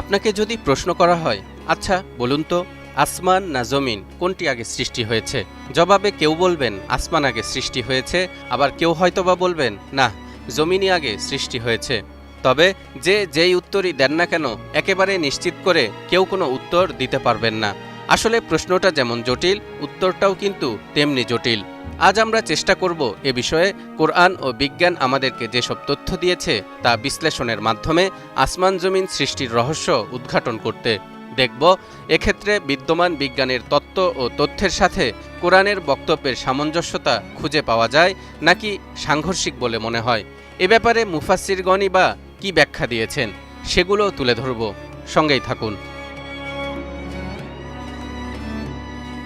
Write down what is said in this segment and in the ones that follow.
আপনাকে যদি প্রশ্ন করা হয়, আচ্ছা বলুন তো, আসমান না জমিন কোনটি আগে সৃষ্টি হয়েছে? জবাবে কেউ বলবেন আসমান আগে সৃষ্টি হয়েছে, আবার কেউ হয়তোবা বলবেন না, জমিনই আগে সৃষ্টি হয়েছে। তবে যেই উত্তরই দেন না কেন, একেবারে নিশ্চিত করে কেউ কোনো উত্তর দিতে পারবেন না। আসলে প্রশ্নটা যেমন জটিল, উত্তরটাও কিন্তু তেমনি জটিল। আজ আমরা চেষ্টা করব এ বিষয়ে কোরআন ও বিজ্ঞান আমাদেরকে যেসব তথ্য দিয়েছে তা বিশ্লেষণের মাধ্যমে আসমান জমিন সৃষ্টির রহস্য উদ্ঘাটন করতে। দেখব এক্ষেত্রে বিদ্যমান বিজ্ঞানের তত্ত্ব ও তথ্যের সাথে কোরআনের বক্তব্যের সামঞ্জস্যতা খুঁজে পাওয়া যায় নাকি সাংঘর্ষিক বলে মনে হয়। এ ব্যাপারে মুফাসসিরগণই বা কি ব্যাখ্যা দিয়েছেন সেগুলো তুলে ধরব। সঙ্গেই থাকুন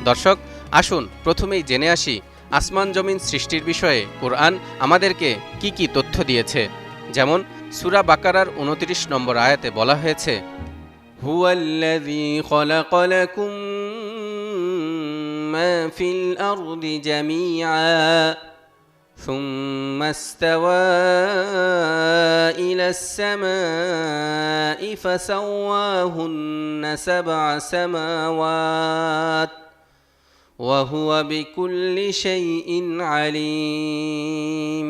দর্শক। আসুন প্রথমেই জেনে আসি আসমান জমিন সৃষ্টির বিষয়ে কোরআন আমাদেরকে কি কি তথ্য দিয়েছে। যেমন সূরা বাকারার ২৯ নম্বর আয়াতে বলা হয়েছে, হুয়াল্লাযী খালাকা লাকুম মা ফিল আরদি জামিআ সুম্মা ইসতাওয়া ইলাস সামাই ফাসাওয়াহুন্না সাবআ সামাওয়াত ওয়াহুয়া বিকুল্লি শাইইন আলিম।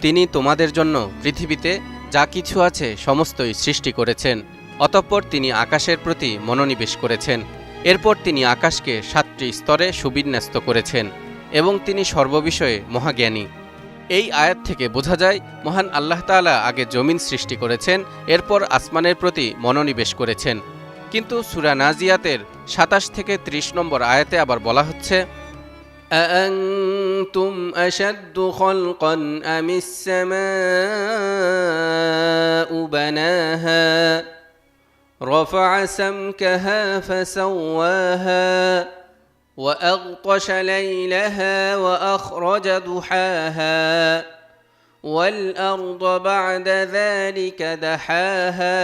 তিনি তোমাদের জন্য পৃথিবীতে যা কিছু আছে সমস্তই সৃষ্টি করেছেন। অতঃপর তিনি আকাশের প্রতি মনোনিবেশ করেছেন। এরপর তিনি আকাশকে ৭টি স্তরে সুবিন্যস্ত করেছেন এবং তিনি সর্ববিষয়ে মহাজ্ঞানী। এই আয়াত থেকে বোঝা যায় মহান আল্লাহ তাআলা আগে জমিন সৃষ্টি করেছেন, এরপর আসমানের প্রতি মনোনিবেশ করেছেন। কিন্তু সূরা নাজিয়াতের ২৭ থেকে ৩০ নম্বর আয়াতে আবার বলা হচ্ছে, আআনতুম আশাদ্দু খালকান আমিস সামাউ বানাহা রাফআ সামকাহা ফাসাওয়াহা ওয়া আগতাশা লাইলাহা ওয়া আখরাজা দুহাহা ওয়াল আরদা বা'দা যালিকা দাহাহা।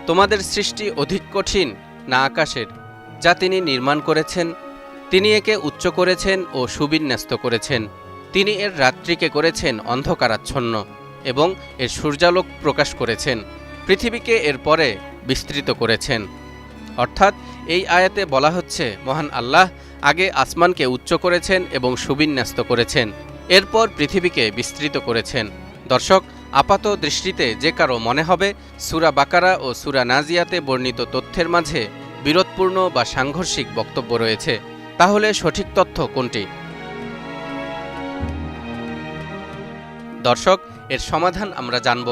তোমাদের সৃষ্টি অধিক কঠিন না আকাশের, যা তিনি নির্মাণ করেছেন? তিনি একে উচ্চ করেছেন ও সুবিন্যস্ত করেছেন। তিনি এর রাত্রিকে করেছেন অন্ধকারাচ্ছন্ন এবং এর সূর্যালোক প্রকাশ করেছেন। পৃথিবীকে এর পরে বিস্তৃত করেছেন। অর্থাৎ এই আয়াতে বলা হচ্ছে মহান আল্লাহ আগে আসমানকে উচ্চ করেছেন এবং সুবিন্যস্ত করেছেন, এরপর পৃথিবীকে বিস্তৃত করেছেন। দর্শক, আপাত দৃষ্টিতে যে কারো মনে হবে সূরা বাকারা ও সূরা নাজিয়াতে বর্ণিত তথ্যের মাঝে বিরোধপূর্ণ বা সাংঘর্ষিক বক্তব্য রয়েছে। তাহলে সঠিক তথ্য কোনটি? দর্শক, এর সমাধান আমরা জানব।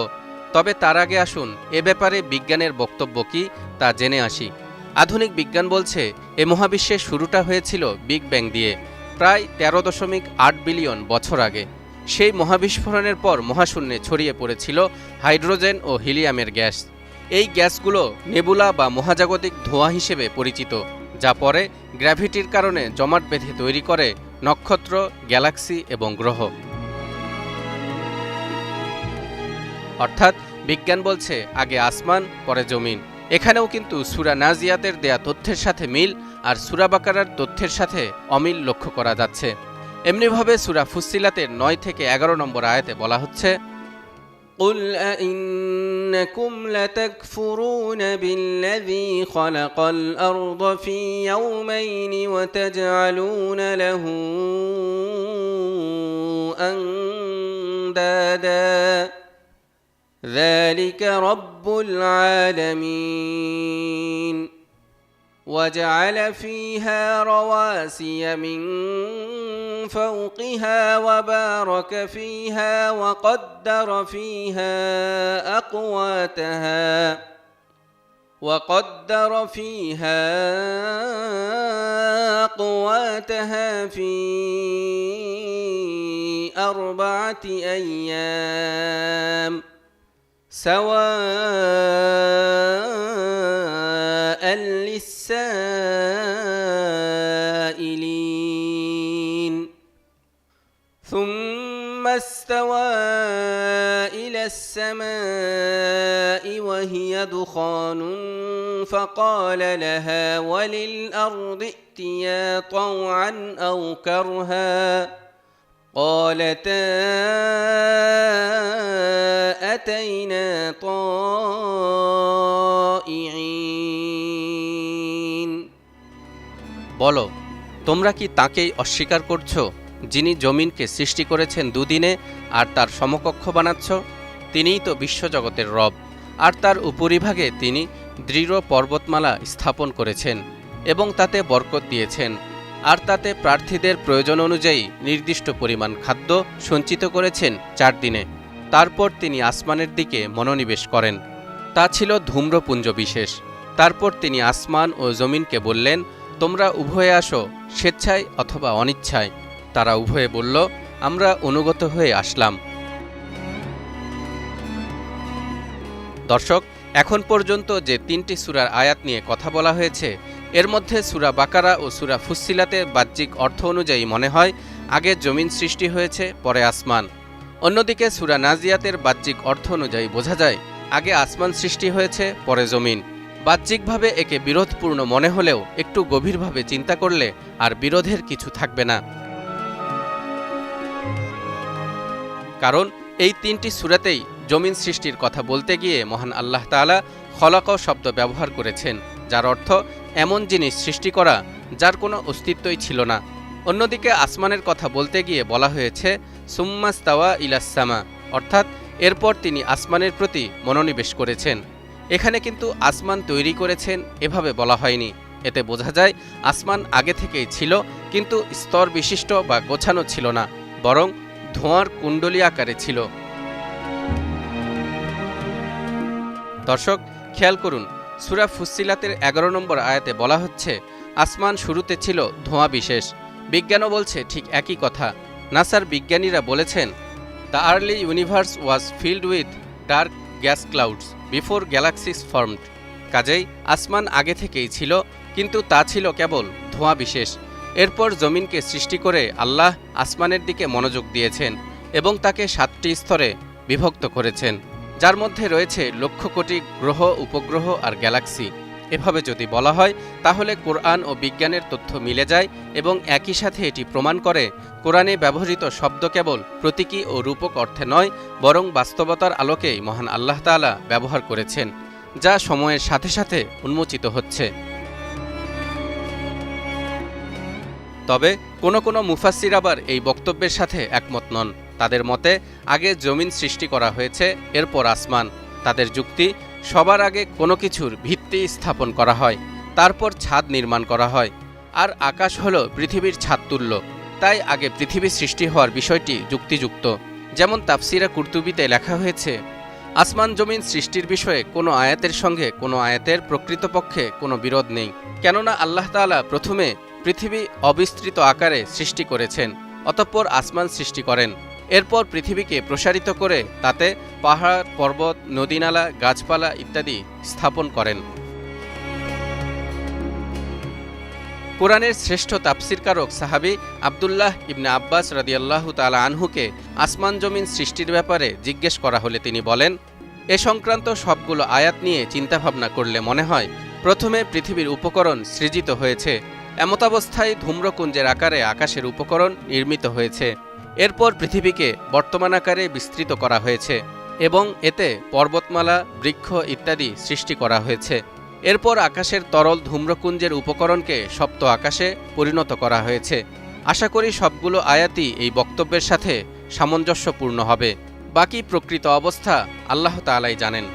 তবে তার আগে আসুন এ ব্যাপারে বিজ্ঞানের বক্তব্য কি তা জেনে আসি। আধুনিক বিজ্ঞান বলছে এ মহাবিশ্বের শুরুটা হয়েছিল বিগ ব্যাং দিয়ে, প্রায় ১৩.৮ বিলিয়ন বছর আগে। সেই মহাবিস্ফোরণের পর মহাশূন্যে ছড়িয়ে পড়েছিল হাইড্রোজেন ও হিলিয়ামের গ্যাস। এই গ্যাসগুলো নেবুলা বা মহাজাগতিক ধোঁয়া হিসেবে পরিচিত, যা পরে গ্র্যাভিটির কারণে জমাট বেঁধে তৈরি করে নক্ষত্র, গ্যালাক্সি এবং গ্রহ। অর্থাৎ বিজ্ঞান বলছে আগে আসমান পরে জমিন। এখানেও কিন্তু সূরা নাজিয়াতের দেয়া তথ্যের সাথে মিল আর সূরা বাকারার তথ্যের সাথে অমিল লক্ষ্য করা যাচ্ছে। এমনিভাবে সূরা ফুসসিলাতের ৯ থেকে ১১ নম্বর আয়াতে বলা হচ্ছে, قُلْ أَإِنَّكُمْ لَتَكْفُرُونَ بِالَّذِي خَلَقَ الْأَرْضَ فِي يَوْمَيْنِ وَتَجْعَلُونَ لَهُ أَنْدَادًا ذَلِكَ رَبُّ الْعَالَمِينَ وَجَعَلَ فِيهَا رَوَاسِيَ مِنْ فَوْقِهَا وَبَارَكَ فِيهَا وَقَدَّرَ فِيهَا أَقْوَاتَهَا فِي 4 أيام سواء للسائلين ثم استوى إلى السماء وهي دخان فقال لها وللأرض ائتيا طوعا أو كرها قالتا أتينا طائعين বলো, তোমরা কি তাকেই অস্বীকার করছো যিনি জমিনকে সৃষ্টি করেছেন দুদিনে আর তার সমকক্ষ বানাচ্ছ? তিনিই তো বিশ্বজগতের রব, আর তার উপরিভাগে তিনি দৃঢ় পর্বতমালা স্থাপন করেছেন এবং তাতে বরকত দিয়েছেন, আর তাতে প্রার্থীদের প্রয়োজন অনুযায়ী নির্দিষ্ট পরিমাণ খাদ্য সঞ্চিত করেছেন 4 দিনে। তারপর তিনি আসমানের দিকে মনোনিবেশ করেন। তা ছিল ধূম্রপুঞ্জ বিশেষ। তারপর তিনি আসমান ও জমিনকে বললেন, তোমরা উভয়ে আসো, স্বেচ্ছায় অথবা অনিচ্ছায়। তারা উভয়ে বলল, আমরা অনুগত হয়ে আসলাম। দর্শক, এখন পর্যন্ত যে 3টি সূরার আয়াত নিয়ে কথা বলা হয়েছে, এর মধ্যে সূরা বাকারা ও সূরা ফুসসিলাতের বাহ্যিক অর্থ অনুযায়ী মনে হয় আগে জমিন সৃষ্টি হয়েছে, পরে আসমান। অন্যদিকে সূরা নাজিয়াতের বাহ্যিক অর্থ অনুযায়ী বোঝা যায় আগে আসমান সৃষ্টি হয়েছে, পরে জমিন। বাহ্যিকভাবে একে বিরোধপূর্ণ মনে হলেও একটু গভীরভাবে চিন্তা করলে আর বিরোধের কিছু থাকবে না। কারণ এই 3টি সূরাতেই জমিন সৃষ্টির কথা বলতে গিয়ে মহান আল্লাহ তাআলা খলাক শব্দ ব্যবহার করেছেন, যার অর্থ এমন জিনিস সৃষ্টি করা যার কোনো অস্তিত্বই ছিল না। অন্যদিকে আসমানের কথা বলতে গিয়ে বলা হয়েছে সুম্মাস্তাওয়া ইলাস সামা, অর্থাৎ এরপর তিনি আসমানের প্রতি মনোনিবেশ করেছেন। এখানে কিন্তু আসমান তৈরি করেছেন এভাবে বলা হয়নি। এতে বোঝা যায় আসমান আগে থেকেই ছিল, কিন্তু স্তর বিশিষ্ট বা গোছানো ছিল না, বরং ধোঁয়ার কুণ্ডলী আকারে ছিল। দর্শক, খেয়াল করুন, সূরা ফুসসিলাতের 11 নম্বর আয়াতে বলা হচ্ছে আসমান শুরুতে ছিল ধোঁয়া বিশেষ। বিজ্ঞানও বলছে ঠিক একই কথা। নাসার বিজ্ঞানীরা বলেছেন, the early universe was filled with dark gas clouds before galaxies formed. কাজেই আসমান আগে থেকেই ছিল, কিন্তু তা ছিল কেবল ধোঁয়া বিশেষ। এরপর জমিনকে সৃষ্টি করে আল্লাহ আসমানের দিকে মনোযোগ দিয়েছেন এবং তাকে 7টি স্তরে বিভক্ত করেছেন, যার মধ্যে রয়েছে লক্ষ কোটি গ্রহ, উপগ্রহ আর গ্যালাক্সি। এভাবে যদি বলা হয় তাহলে কোরআন ও বিজ্ঞানের তথ্য মিলে যায় এবং একই সাথে এটি প্রমাণ করে কোরআনে ব্যবহৃত শব্দ কেবল প্রতীকী ও রূপক অর্থে নয়, বরং বাস্তবতার আলোকেই মহান আল্লাহ তাআলা ব্যবহার করেছেন, যা সময়ের সাথে সাথে উন্মোচিত হচ্ছে। তবে কোনো মুফাসসির আবার এই বক্তব্যের সাথে একমত নন। তাদের মতে আগে জমিন সৃষ্টি করা হয়েছে, এরপর আসমান। তাদের যুক্তি, সবার আগে কোনো কিছুর ভিত্তি স্থাপন করা হয়, তারপর ছাদ নির্মাণ করা হয়, আর আকাশ হলো পৃথিবীর ছাদ তুল্য। তাই আগে পৃথিবী সৃষ্টি হওয়ার বিষয়টি যুক্তিযুক্ত। যেমন তাফসিরে কুরতুবিতে লেখা হয়েছে, আসমান জমিন সৃষ্টির বিষয়ে কোনো আয়াতের সঙ্গে কোনো আয়াতের প্রকৃতপক্ষে কোনো বিরোধ নেই, কেননা আল্লাহ তাআলা প্রথমে পৃথিবী অবিস্তৃত আকারে সৃষ্টি করেছেন, অতঃপর আসমান সৃষ্টি করেন। এরপর পৃথিবীকে প্রসারিত করে তাতে পাহাড়, পর্বত, নদীনালা, গাছপালা ইত্যাদি স্থাপন করেন। কোরআনের শ্রেষ্ঠ তাফসিরকারক সাহাবী আব্দুল্লাহ ইবনে আব্বাস রাদিয়াল্লাহু তাআলা আনহুকে আসমান জমিন সৃষ্টির ব্যাপারে জিজ্ঞেস করা হলে তিনি বলেন, এ সংক্রান্ত সবগুলো আয়াত নিয়ে চিন্তাভাবনা করলে মনে হয় প্রথমে পৃথিবীর উপকরণ সৃজিত হয়েছে, এমতাবস্থায় ধূম্রকুঞ্জের আকারে আকাশের উপকরণ নির্মিত হয়েছে। এরপর পৃথিবীকে বর্তমান আকারে বিস্তৃত করা হয়েছে এবং এতে পর্বতমালা, বৃক্ষ ইত্যাদি সৃষ্টি করা হয়েছে। এরপর আকাশের তরল ধূম্রকুঞ্জের উপকরণকে সপ্ত আকাশে পরিণত করা হয়েছে। আশা করি সবগুলো আয়াতই এই বক্তব্যের সাথে সামঞ্জস্যপূর্ণ হবে। বাকি প্রকৃত অবস্থা আল্লাহ তাআলাই জানেন।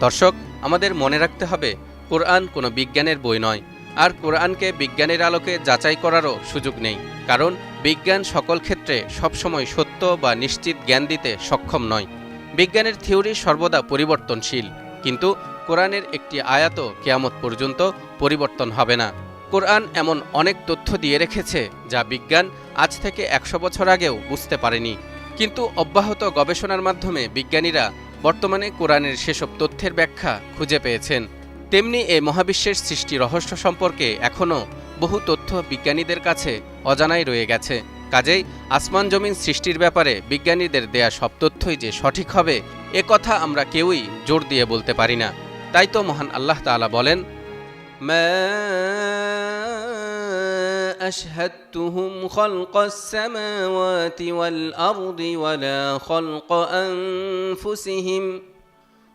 দর্শক, আমাদের মনে রাখতে হবে কোরআন কোনো বিজ্ঞানের বই নয়, আর কোরআনকে বিজ্ঞানের আলোকে যাচাই করারও সুযোগ নেই, কারণ বিজ্ঞান সকল ক্ষেত্রে সবসময় সত্য বা নিশ্চিত জ্ঞান দিতে সক্ষম নয়। বিজ্ঞানের থিওরি সর্বদা পরিবর্তনশীল, কিন্তু কোরআনের একটি আয়াতও কিয়ামত পর্যন্ত পরিবর্তন হবে না। কোরআন এমন অনেক তথ্য দিয়ে রেখেছে যা বিজ্ঞান আজ থেকে 100 বছর আগেও বুঝতে পারেনি, কিন্তু অব্যাহত গবেষণার মাধ্যমে বিজ্ঞানীরা বর্তমানে কোরআনের সেসব তথ্যের ব্যাখ্যা খুঁজে পেয়েছেন। তেমনি এই মহাবিশ্বের সৃষ্টি রহস্য সম্পর্কে এখনও বহু তথ্য বিজ্ঞানীদের কাছে অজানাই রয়ে গেছে। কাজেই আসমান জমিন সৃষ্টির ব্যাপারে বিজ্ঞানীদের দেয়া সব তথ্যই যে সঠিক হবে এ কথা আমরা কেউই জোর দিয়ে বলতে পারি না। তাই তো মহান আল্লাহ তাআলা বলেন, মা আশহাদতুহুম খালকাস সামাওয়াতি ওয়াল আরদি ওয়ালা খালকা আনফুসিহিম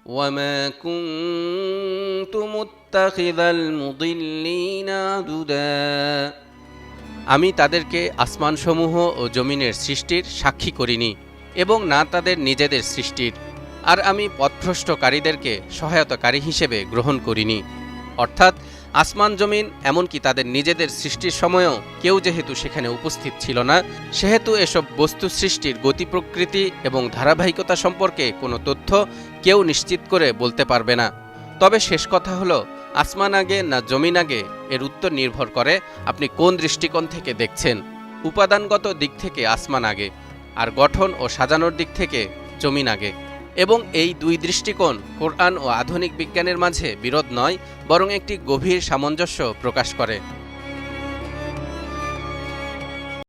وما كنت متخذ المضلين عضدا আমি তাদেরকে আসমানসমূহ ও জমিনের সৃষ্টির সাক্ষী করিনি এবং না তাদের নিজেদের সৃষ্টির, আর আমি পথভ্রষ্টকারীদেরকে সহায়তাকারী হিসেবে গ্রহণ করিনি। অর্থাৎ আসমান জমিন এমনকি তাদের নিজেদের সৃষ্টির সময়ও কেউ যেহেতু সেখানে উপস্থিত ছিল না, সেহেতু এসব বস্তু সৃষ্টির গতি প্রকৃতি এবং ধারাবাহিকতা সম্পর্কে কোনো তথ্য কেউ নিশ্চিত করে বলতে পারবে না। তবে শেষ কথা হলো, আসমান আগে না জমিন আগে, এর উত্তর নির্ভর করে আপনি কোন দৃষ্টিকোণ থেকে দেখছেন। উপাদানগত দিক থেকে আসমান আগে, আর গঠন ও সাজানোর দিক থেকে জমিন আগে। এবং এই দুই দৃষ্টিকোণ কোরআন ও আধুনিক বিজ্ঞানের মাঝে বিরোধ নয়, বরং একটি গভীর সামঞ্জস্য প্রকাশ করে।